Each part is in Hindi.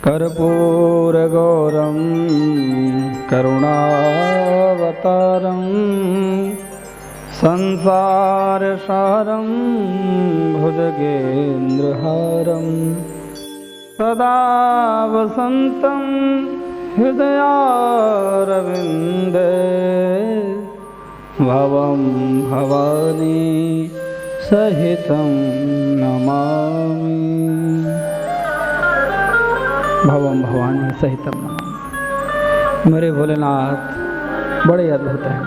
कर्पूरगौरं करुणावतारं संसारसारं भुजगेन्द्रहारं सदा वसन्तं हृदयारविन्दे भवं भवानी सहितं नमामि। भवं भवानी सहितं नमामि। मेरे भोलेनाथ बड़े अद्भुत हैं।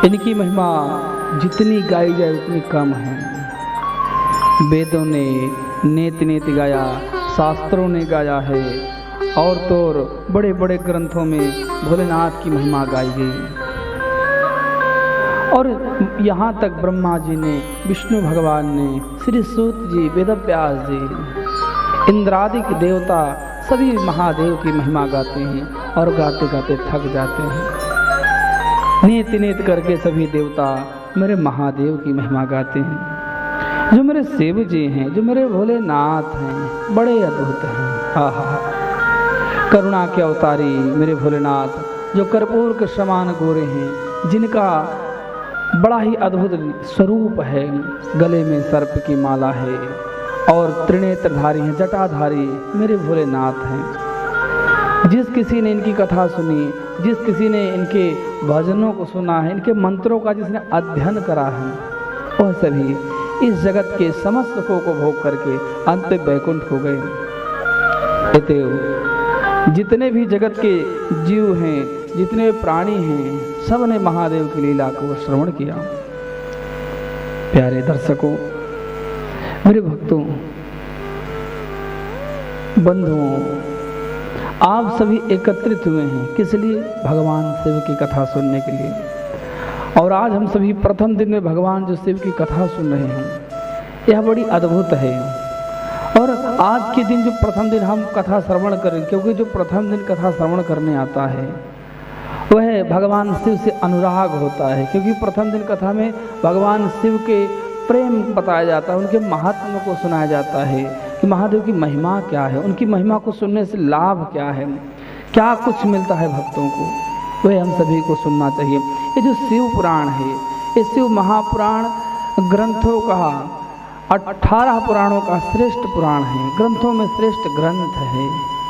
इनकी महिमा जितनी गाई जाए उतनी कम है। वेदों ने नेति नेति गाया, शास्त्रों ने गाया है, और तो बड़े बड़े ग्रंथों में भोलेनाथ की महिमा गाई गई। और यहाँ तक ब्रह्मा जी ने, विष्णु भगवान ने, श्री सूत जी, वेदव्यास जी, इंद्रादिक देवता सभी महादेव की महिमा गाते हैं और गाते गाते थक जाते हैं। नेत नेत करके सभी देवता मेरे महादेव की महिमा गाते हैं। जो मेरे शिव जी हैं, जो मेरे भोलेनाथ हैं, बड़े अद्भुत हैं। आहा, करुणा के अवतारी मेरे भोलेनाथ, जो कर्पूर के समान गोरे हैं, जिनका बड़ा ही अद्भुत स्वरूप है। गले में सर्प की माला है और त्रिनेत्रधारी हैं, जटाधारी मेरे भोलेनाथ हैं। जिस किसी ने इनकी कथा सुनी, जिस किसी ने इनके भजनों को सुना है, इनके मंत्रों का जिसने अध्ययन करा है, वह सभी इस जगत के समस्त सुखों को भोग करके अंत में वैकुंठ हो गए। अतएव जितने भी जगत के जीव हैं, जितने प्राणी हैं, सब ने महादेव की लीला को श्रवण किया। प्यारे दर्शकों, मेरे भक्तों, बंधुओं, आप सभी एकत्रित हुए हैं किस लिए? भगवान शिव की कथा सुनने के लिए। और आज हम सभी प्रथम दिन में भगवान जो शिव की कथा सुन रहे हैं, यह बड़ी अद्भुत है। और आज के दिन जो प्रथम दिन हम कथा श्रवण करें, क्योंकि जो प्रथम दिन कथा श्रवण करने आता है वह भगवान शिव से अनुराग होता है, क्योंकि प्रथम दिन कथा में भगवान शिव के प्रेम बताया जाता है, उनके महात्म्य को सुनाया जाता है कि महादेव की महिमा क्या है, उनकी महिमा को सुनने से लाभ क्या है, क्या कुछ मिलता है भक्तों को, वह हम सभी को सुनना चाहिए। ये जो शिव पुराण है, ये शिव महापुराण ग्रंथों का 18 पुराणों का श्रेष्ठ पुराण है, ग्रंथों में श्रेष्ठ ग्रंथ है।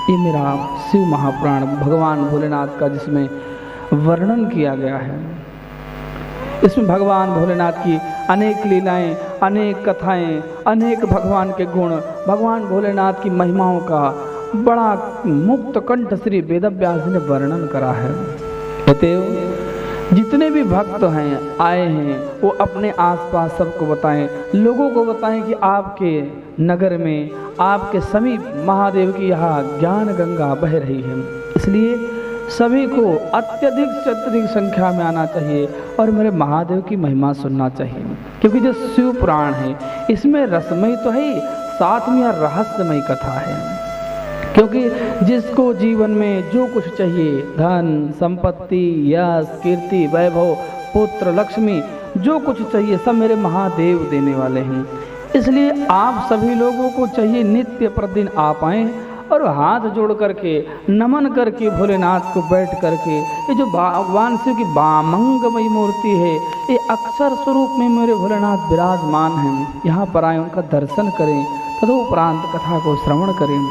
ये मेरा शिव महापुराण भगवान भोलेनाथ का, जिसमें वर्णन किया गया है। इसमें भगवान भोलेनाथ की अनेक लीलाएं, अनेक कथाएं, अनेक भगवान के गुण, भगवान भोलेनाथ की महिमाओं का बड़ा मुक्त कंठ श्री वेदव्यास ने वर्णन करा है। अतएव जितने भी भक्त हैं, आए हैं, वो अपने आसपास सबको बताएं, लोगों को बताएं कि आपके नगर में, आपके समीप महादेव की यहाँ ज्ञान गंगा बह रही है। इसलिए सभी को अत्यधिक से अत्यधिक संख्या में आना चाहिए और मेरे महादेव की महिमा सुनना चाहिए, क्योंकि जो शिव पुराण है इसमें रसमय तो है, साथ में यह रहस्यमय कथा है। क्योंकि जिसको जीवन में जो कुछ चाहिए, धन, संपत्ति, यश, कीर्ति, वैभव, पुत्र, लक्ष्मी, जो कुछ चाहिए सब मेरे महादेव देने वाले हैं। इसलिए आप सभी लोगों को चाहिए नित्य प्रतिदिन आप आएँ और हाथ जोड़ करके नमन करके भोलेनाथ को बैठ करके, ये जो भगवान शिव की बामंगमयी मूर्ति है, ये अक्षर स्वरूप में मेरे भोलेनाथ विराजमान हैं, यहाँ पर आए, उनका दर्शन करें, तदुपरांत कथा को श्रवण करें।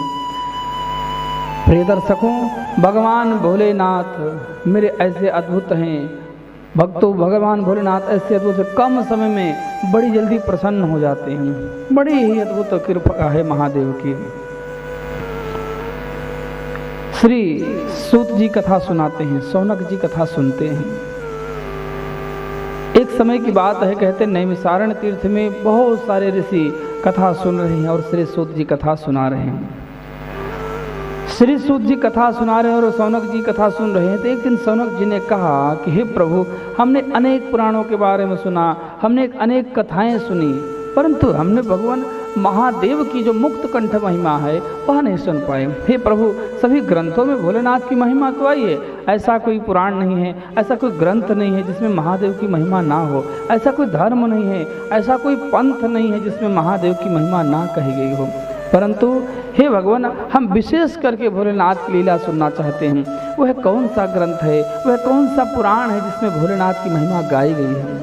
प्रिय दर्शकों, भगवान भोलेनाथ मेरे ऐसे अद्भुत हैं, भक्तों, भगवान भोलेनाथ ऐसे अद्भुत, कम समय में बड़ी जल्दी प्रसन्न हो जाते हैं। बड़ी ही अद्भुत कृपा है महादेव की। श्री सूत जी कथा सुनाते हैं, शौनक जी कथा सुनते हैं। एक समय की बात है, कहते नैमिषारण्य तीर्थ में बहुत सारे ऋषि कथा सुन रहे हैं और श्री सूत जी कथा सुना रहे हैं। श्री सूत जी कथा सुना रहे हैं और शौनक जी कथा सुन रहे हैं। तो एक दिन शौनक जी ने कहा कि हे प्रभु, हमने अनेक पुराणों के बारे में सुना, हमने अनेक कथाएं सुनी, परंतु हमने भगवान महादेव की जो मुक्त कंठ महिमा है वह नहीं सुन पाए। हे प्रभु, सभी ग्रंथों में भोलेनाथ की महिमा तो आई है, ऐसा कोई पुराण नहीं है, ऐसा कोई ग्रंथ नहीं है जिसमें महादेव की महिमा ना हो, ऐसा कोई धर्म नहीं है, ऐसा कोई पंथ नहीं है जिसमें महादेव की महिमा ना कही गई हो। परंतु हे भगवान, हम विशेष करके भोलेनाथ की लीला सुनना चाहते हैं। वह कौन सा ग्रंथ है, वह कौन सा पुराण है जिसमें भोलेनाथ की महिमा गाई गई है?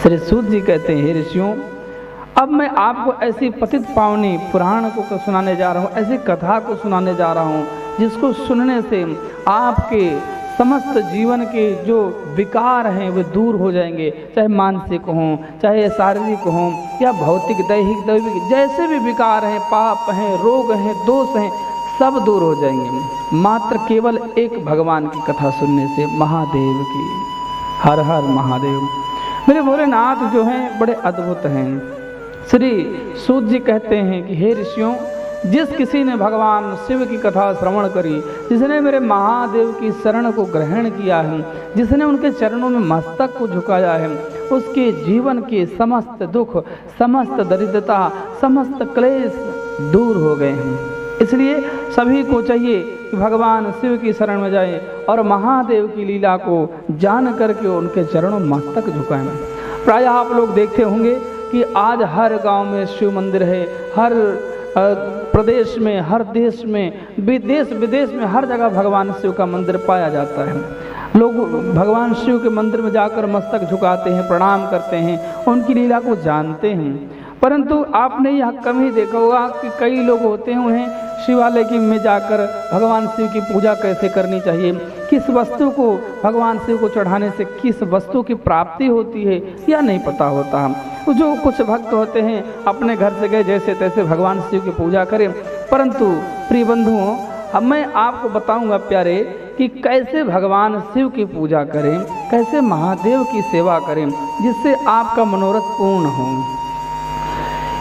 श्री सूत जी कहते हैं, हे ऋषियों, अब मैं आपको ऐसी पतित पावनी पुराण को सुनाने जा रहा हूँ, ऐसी कथा को सुनाने जा रहा हूँ जिसको सुनने से आपके समस्त जीवन के जो विकार हैं वे दूर हो जाएंगे, चाहे मानसिक हों, चाहे शारीरिक हों, या भौतिक दैहिक दैविक, जैसे भी विकार हैं, पाप हैं, रोग हैं, दोष हैं, सब दूर हो जाएंगे मात्र केवल एक भगवान की कथा सुनने से, महादेव की। हर हर महादेव। मेरे भोलेनाथ जो हैं बड़े अद्भुत हैं। श्री सूत जी कहते हैं कि हे ऋषियों, जिस किसी ने भगवान शिव की कथा श्रवण करी, जिसने मेरे महादेव की शरण को ग्रहण किया है, जिसने उनके चरणों में मस्तक को झुकाया है, उसके जीवन के समस्त दुख, समस्त दरिद्रता, समस्त क्लेश दूर हो गए हैं। इसलिए सभी को चाहिए कि भगवान शिव की शरण में जाएं और महादेव की लीला को जान करके उनके चरणों में मस्तक झुकाएं। प्रायः आप लोग देखते होंगे कि आज हर गांव में शिव मंदिर है, हर प्रदेश में, हर देश में, देश विदेश में हर जगह भगवान शिव का मंदिर पाया जाता है। लोग भगवान शिव के मंदिर में जाकर मस्तक झुकाते हैं, प्रणाम करते हैं, उनकी लीला को जानते हैं। परंतु आपने यह कम ही देखा होगा कि कई लोग होते हैं, उन्हें शिवालय की में जाकर भगवान शिव की पूजा कैसे करनी चाहिए, किस वस्तु को भगवान शिव को चढ़ाने से किस वस्तु की प्राप्ति होती है, यह नहीं पता होता। जो कुछ भक्त होते हैं अपने घर से गए जैसे तैसे भगवान शिव की पूजा करें। परंतु प्रिय बंधुओं, अब मैं आपको बताऊंगा प्यारे कि कैसे भगवान शिव की पूजा करें, कैसे महादेव की सेवा करें जिससे आपका मनोरथ पूर्ण हो।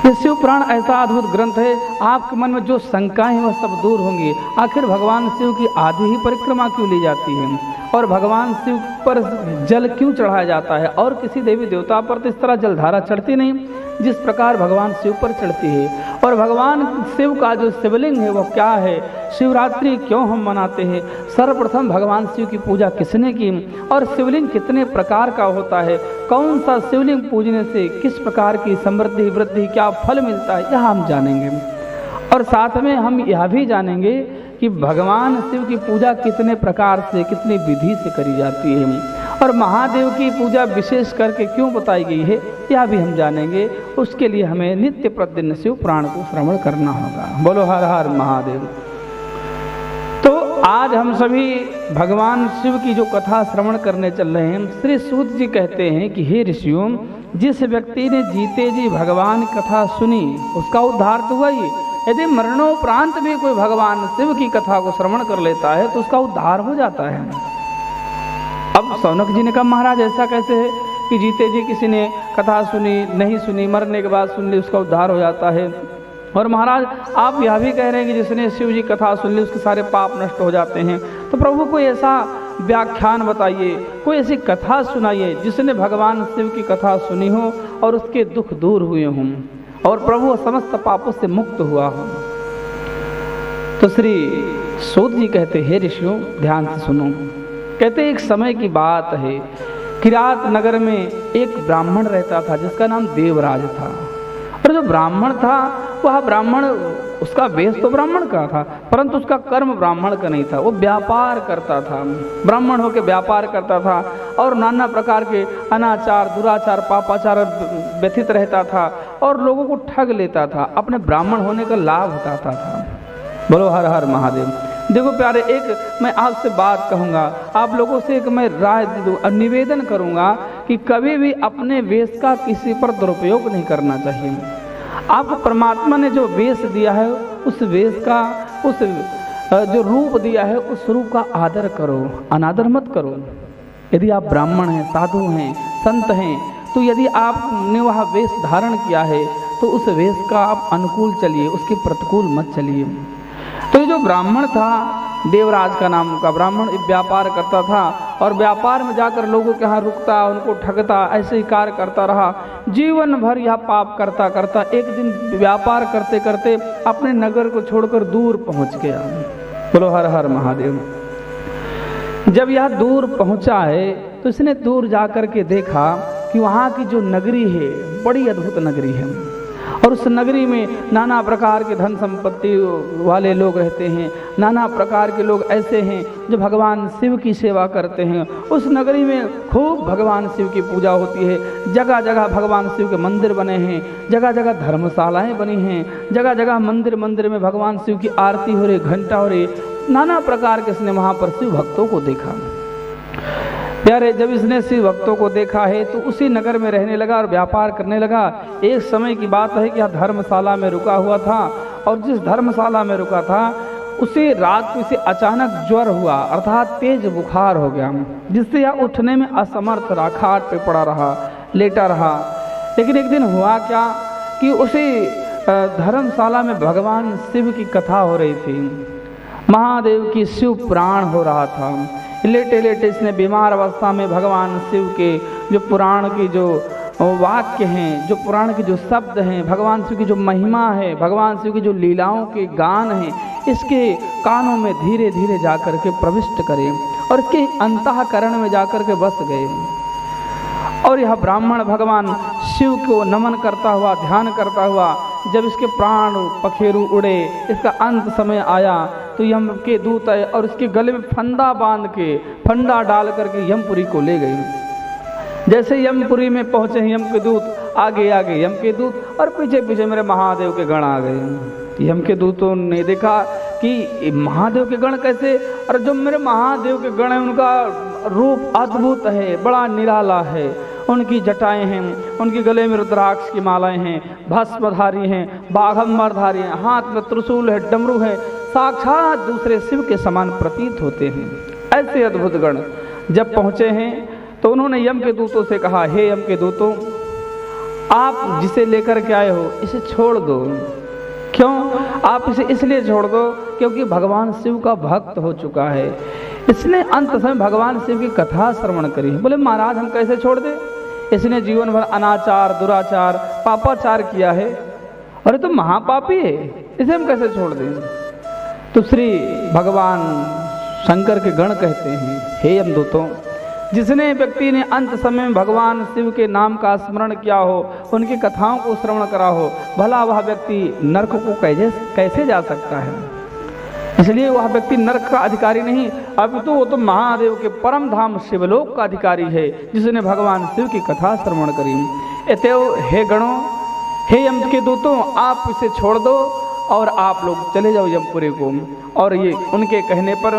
ये शिव पुराण ऐसा अद्भुत ग्रंथ है, आपके मन में जो शंकाएं हैं वह सब दूर होंगी। आखिर भगवान शिव की आधी ही परिक्रमा क्यों ली जाती है, और भगवान शिव पर जल क्यों चढ़ाया जाता है, और किसी देवी देवता पर तो इस तरह जलधारा चढ़ती नहीं जिस प्रकार भगवान शिव पर चढ़ती है। और भगवान शिव का जो शिवलिंग है वो क्या है, शिवरात्रि क्यों हम मनाते हैं, सर्वप्रथम भगवान शिव की पूजा किसने की, और शिवलिंग कितने प्रकार का होता है, कौन सा शिवलिंग पूजने से किस प्रकार की समृद्धि वृद्धि क्या फल मिलता है, यह हम जानेंगे। और साथ में हम यह भी जानेंगे कि भगवान शिव की पूजा कितने प्रकार से, कितनी विधि से करी जाती है, और महादेव की पूजा विशेष करके क्यों बताई गई है, यह भी हम जानेंगे। उसके लिए हमें नित्य प्रतिदिन शिव पुराण को श्रवण करना होगा। बोलो हर हर महादेव। तो आज हम सभी भगवान शिव की जो कथा श्रवण करने चल रहे हैं, श्री सूत जी कहते हैं कि हे ऋषियों, जिस व्यक्ति ने जीते जी भगवान कथा सुनी उसका उद्धार तो हुआ ही। यदि मरणोपरांत भी कोई भगवान शिव की कथा को श्रवण कर लेता है तो उसका उद्धार हो जाता है। अब सौनक जी ने कहा, महाराज ऐसा कैसे है कि जीते जी किसी ने कथा सुनी, नहीं सुनी, मरने के बाद सुन ली उसका उद्धार हो जाता है। और महाराज आप यह भी कह रहे हैं कि जिसने शिव जी कथा सुन ली उसके सारे पाप नष्ट हो जाते हैं। तो प्रभु कोई ऐसा व्याख्यान बताइए, कोई ऐसी कथा सुनाइए जिसने भगवान शिव की कथा सुनी हो और उसके दुख दूर हुए हों और प्रभु समस्त पापों से मुक्त हुआ हो। तो श्री सूत जी कहते, हे ऋषियों ध्यान से सुनो। कहते एक समय की बात है, किरात नगर में एक ब्राह्मण रहता था जिसका नाम देवराज था। और जो ब्राह्मण था वह ब्राह्मण, उसका वेश तो ब्राह्मण का था परंतु उसका कर्म ब्राह्मण का नहीं था। वो व्यापार करता था, ब्राह्मण होकर व्यापार करता था और नाना प्रकार के अनाचार, दुराचार, पापाचार व्यथित रहता था और लोगों को ठग लेता था, अपने ब्राह्मण होने का लाभ उठाता था। बोलो हर हर महादेव। देखो प्यारे, एक मैं आपसे बात कहूँगा, आप लोगों से एक मैं राय दे दूँ, निवेदन करूँगा कि कभी भी अपने वेश का किसी पर दुरुपयोग नहीं करना चाहिए। आपको परमात्मा ने जो वेश दिया है, उस वेश का, उस जो रूप दिया है, उस रूप का आदर करो, अनादर मत करो। यदि आप ब्राह्मण हैं, साधु हैं, संत हैं, तो यदि आपने वह वेश धारण किया है तो उस वेश का आप अनुकूल चलिए, उसके प्रतिकूल मत चलिए। तो ये जो ब्राह्मण था, देवराज का नाम का ब्राह्मण, व्यापार करता था और व्यापार में जाकर लोगों के यहाँ रुकता, उनको ठगता, ऐसे ही कार्य करता रहा। जीवन भर यह पाप करता करता एक दिन व्यापार करते करते अपने नगर को छोड़कर दूर पहुँच गया। बोलो हर हर महादेव। जब यह दूर पहुँचा है तो इसने दूर जा कर के देखा कि वहाँ की जो नगरी है बड़ी अद्भुत नगरी है और उस नगरी में नाना प्रकार के धन संपत्ति वाले लोग रहते हैं, नाना प्रकार के लोग ऐसे हैं जो भगवान शिव की सेवा करते हैं। उस नगरी में खूब भगवान शिव की पूजा होती है, जगह जगह भगवान शिव के मंदिर बने हैं, जगह जगह धर्मशालाएं बनी हैं, जगह जगह मंदिर मंदिर में भगवान शिव की आरती हो रही, घंटा हो रही, नाना प्रकार के इसने वहाँ पर शिव भक्तों को देखा। प्यारे, जब इसने शिव भक्तों को देखा है तो उसी नगर में रहने लगा और व्यापार करने लगा। एक समय की बात है कि यह धर्मशाला में रुका हुआ था और जिस धर्मशाला में रुका था उसे रात को इसे अचानक ज्वर हुआ, अर्थात तेज बुखार हो गया, जिससे यह उठने में असमर्थ रहा, खाट पे पड़ा रहा, लेटा रहा। लेकिन एक दिन हुआ क्या कि उसी धर्मशाला में भगवान शिव की कथा हो रही थी, महादेव की शिव पुराण हो रहा था। लेटे लेटे इसने बीमार अवस्था में भगवान शिव के जो पुराण की जो वाक्य हैं, जो पुराण के जो शब्द हैं, भगवान शिव की जो महिमा है, भगवान शिव की जो लीलाओं के गान हैं, इसके कानों में धीरे धीरे जाकर के प्रविष्ट करे और इसके अंतःकरण में जाकर के बस गए। और यह ब्राह्मण भगवान शिव को नमन करता हुआ, ध्यान करता हुआ, जब इसके प्राण पखेरु उड़े, इसका अंत समय आया तो यम के दूत आए और इसके गले में फंदा बांध के, फंदा डाल करके यमपुरी को ले गए। जैसे यमपुरी में पहुंचे यम के दूत, आगे आगे यम के दूत और पीछे पीछे मेरे महादेव के गण आ गए। यम के दूतों ने देखा कि महादेव के गण कैसे, और जो मेरे महादेव के गण हैं उनका रूप अद्भुत है, बड़ा निराला है, उनकी जटाएं हैं, उनके गले में रुद्राक्ष की मालाएं हैं, भस्मधारी हैं, बाघंबरधारी हैं, हाथ में त्रिशूल है, डमरू है, साक्षात दूसरे शिव के समान प्रतीत होते हैं। ऐसे अद्भुत गण जब पहुँचे हैं तो उन्होंने यम के दूतों से कहा, हे यम के दूतों, आप जिसे लेकर के आए हो इसे छोड़ दो। क्यों? आप इसे इसलिए छोड़ दो क्योंकि भगवान शिव का भक्त हो चुका है, इसने अंत समय भगवान शिव की कथा श्रवण करी। बोले महाराज हम कैसे छोड़ दें, इसने जीवन भर अनाचार, दुराचार, पापाचार किया है, अरे तो महापापी है, इसे हम कैसे छोड़ दें। तो श्री भगवान शंकर के गण कहते हैं, हे यमदूतों, जिसने व्यक्ति ने अंत समय में भगवान शिव के नाम का स्मरण किया हो, उनकी कथाओं को श्रवण करा हो, भला वह व्यक्ति नरक को कैसे जा सकता है। इसलिए वह व्यक्ति नरक का अधिकारी नहीं, अपितु वो तो महादेव के परम धाम शिवलोक का अधिकारी है, जिसने भगवान शिव की कथा श्रवण करी। अतएव हे गणों, हे यम के दूतों, आप इसे छोड़ दो और आप लोग चले जाओ यमपुरी को। और ये उनके कहने पर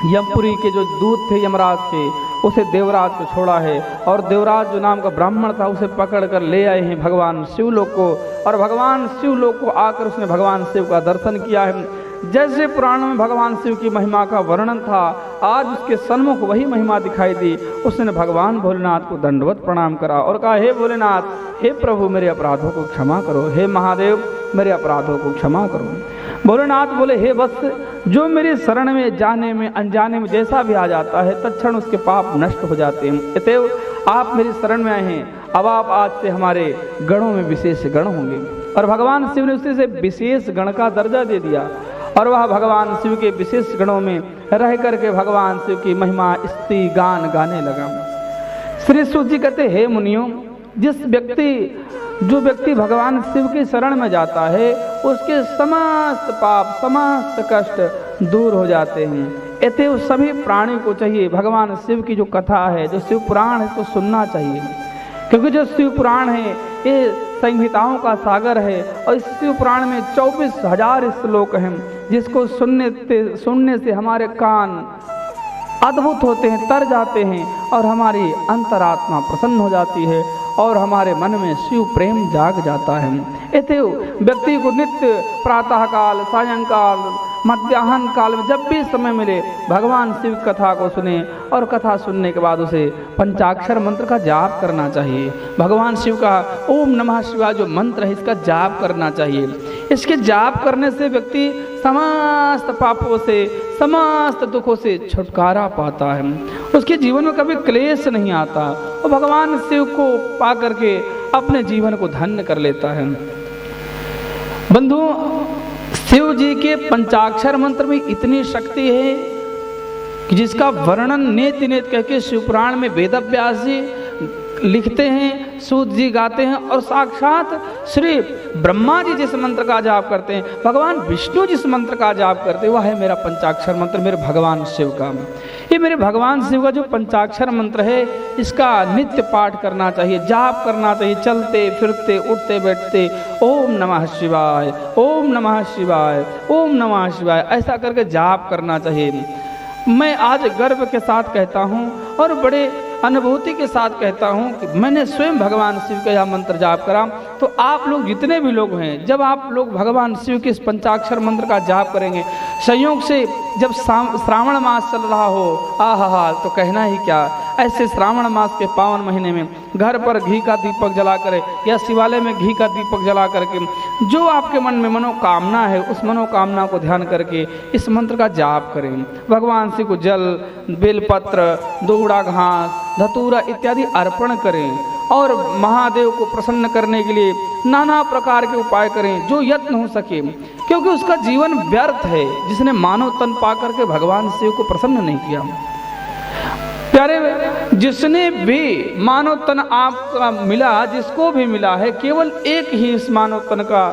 यमपुरी के जो दूत थे यमराज के, उसे देवराज को छोड़ा है और देवराज जो नाम का ब्राह्मण था उसे पकड़ कर ले आए हैं भगवान शिवलोक को। और भगवान शिवलोक को आकर उसने भगवान शिव का दर्शन किया है। जैसे पुराणों में भगवान शिव की महिमा का वर्णन था, आज उसके सन्मुख वही महिमा दिखाई दी। उसने भगवान भोलेनाथ को दंडवत प्रणाम करा और कहा, हे भोलेनाथ, हे प्रभु, मेरे अपराधों को क्षमा करो, हे महादेव मेरे अपराधों को क्षमा करो। भोलेनाथ बोले, हे वत्स, जो मेरी शरण में जाने में अनजाने में जैसा भी आ जाता है तत्क्षण उसके पाप नष्ट हो जाते हैं। अतएव आप मेरी शरण में आए हैं, अब आप आज से हमारे गणों में विशेष गण होंगे। और भगवान शिव ने उसे से विशेष गण का दर्जा दे दिया और वह भगवान शिव के विशेष गणों में रह करके भगवान शिव की महिमा स्तुति गान गाने लगा। श्री सूत जी कहते, हे मुनियों, जो व्यक्ति भगवान शिव की शरण में जाता है उसके समस्त पाप, समस्त कष्ट दूर हो जाते हैं। अतएव सभी प्राणी को चाहिए भगवान शिव की जो कथा है, जो शिव पुराण है, इसको सुनना चाहिए, क्योंकि जो शिव पुराण है ये संहिताओं का सागर है और इस शिव पुराण में 24,000 श्लोक हैं, जिसको सुनने से हमारे कान अद्भुत होते हैं, तर जाते हैं और हमारी अंतरात्मा प्रसन्न हो जाती है और हमारे मन में शिव प्रेम जाग जाता है। अतएव व्यक्ति को नित्य प्रातःकाल, सायंकाल, मध्याह्न काल में जब भी समय मिले भगवान शिव कथा को सुने और कथा सुनने के बाद उसे पंचाक्षर मंत्र का जाप करना चाहिए। भगवान शिव का ओम नमः शिवाय जो मंत्र है इसका जाप करना चाहिए। इसके जाप करने से व्यक्ति समस्त पापों से, समस्त दुखों से छुटकारा पाता है, उसके जीवन में कभी क्लेश नहीं आता और भगवान शिव को पा करके अपने जीवन को धन्य कर लेता है। बंधु, शिव जी के पंचाक्षर मंत्र में इतनी शक्ति है कि जिसका वर्णन नेति नेत कह के शिवपुराण में वेदव्यास जी लिखते हैं सूत जी गाते हैं और साक्षात श्री ब्रह्मा जी जिस मंत्र का जाप करते हैं, भगवान विष्णु जिस मंत्र का जाप करते हैं, वह है मेरा पंचाक्षर मंत्र, मेरे भगवान शिव का। ये मेरे भगवान शिव का जो पंचाक्षर मंत्र है, इसका नित्य पाठ करना चाहिए, जाप करना चाहिए, चलते फिरते उठते बैठते ओम नमः शिवाय, ओम नमः शिवाय, ओम नमः शिवाय, ऐसा करके जाप करना चाहिए। मैं आज गर्व के साथ कहता हूँ और बड़े अनुभूति के साथ कहता हूँ कि मैंने स्वयं भगवान शिव का यह मंत्र जाप करा। तो आप लोग जितने भी लोग हैं, जब आप लोग भगवान शिव के इस पंचाक्षर मंत्र का जाप करेंगे, संयोग से जब श्रावण मास चल रहा हो, आहा तो कहना ही क्या, ऐसे श्रावण मास के पावन महीने में घर पर घी का दीपक जला कर या शिवालय में घी का दीपक जला करके जो आपके मन में मनोकामना है, उस मनोकामना को ध्यान करके इस मंत्र का जाप करें। भगवान शिव को जल, बेलपत्र, दोगड़ा घास, धतूरा इत्यादि अर्पण करें और महादेव को प्रसन्न करने के लिए नाना प्रकार के उपाय करें जो यत्न हो सके, क्योंकि उसका जीवन व्यर्थ है जिसने मानव तन पा करके भगवान शिव को प्रसन्न नहीं किया। प्यारे, जिसने भी मानव तन आपका मिला, जिसको भी मिला है, केवल एक ही इस मानव तन का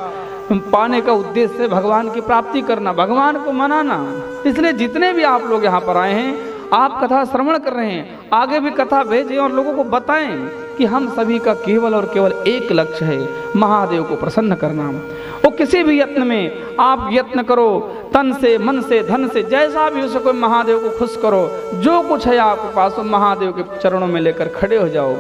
पाने का उद्देश्य है भगवान की प्राप्ति करना, भगवान को मनाना। इसलिए जितने भी आप लोग यहाँ पर आए हैं, आप कथा श्रवण कर रहे हैं, आगे भी कथा भेजें और लोगों को बताएं कि हम सभी का केवल और केवल एक लक्ष्य है, महादेव को प्रसन्न करना। वो किसी भी यत्न में आप यत्न करो, तन से, मन से, धन से, जैसा भी हो सके महादेव को खुश करो। जो कुछ है आपके पास वो महादेव के चरणों में लेकर खड़े हो जाओ।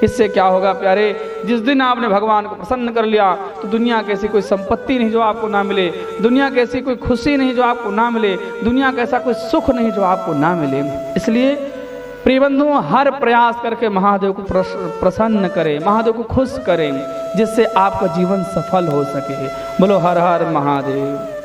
इससे क्या होगा प्यारे, जिस दिन आपने भगवान को प्रसन्न कर लिया तो दुनिया की ऐसी कोई संपत्ति नहीं जो आपको ना मिले, दुनिया की ऐसी कोई खुशी नहीं जो आपको ना मिले, दुनिया का ऐसा कोई सुख नहीं जो आपको ना मिले। इसलिए प्रिय बंधुओं, हर प्रयास करके महादेव को प्रसन्न करें, महादेव को खुश करें, जिससे आपका जीवन सफल हो सके। बोलो हर हर महादेव।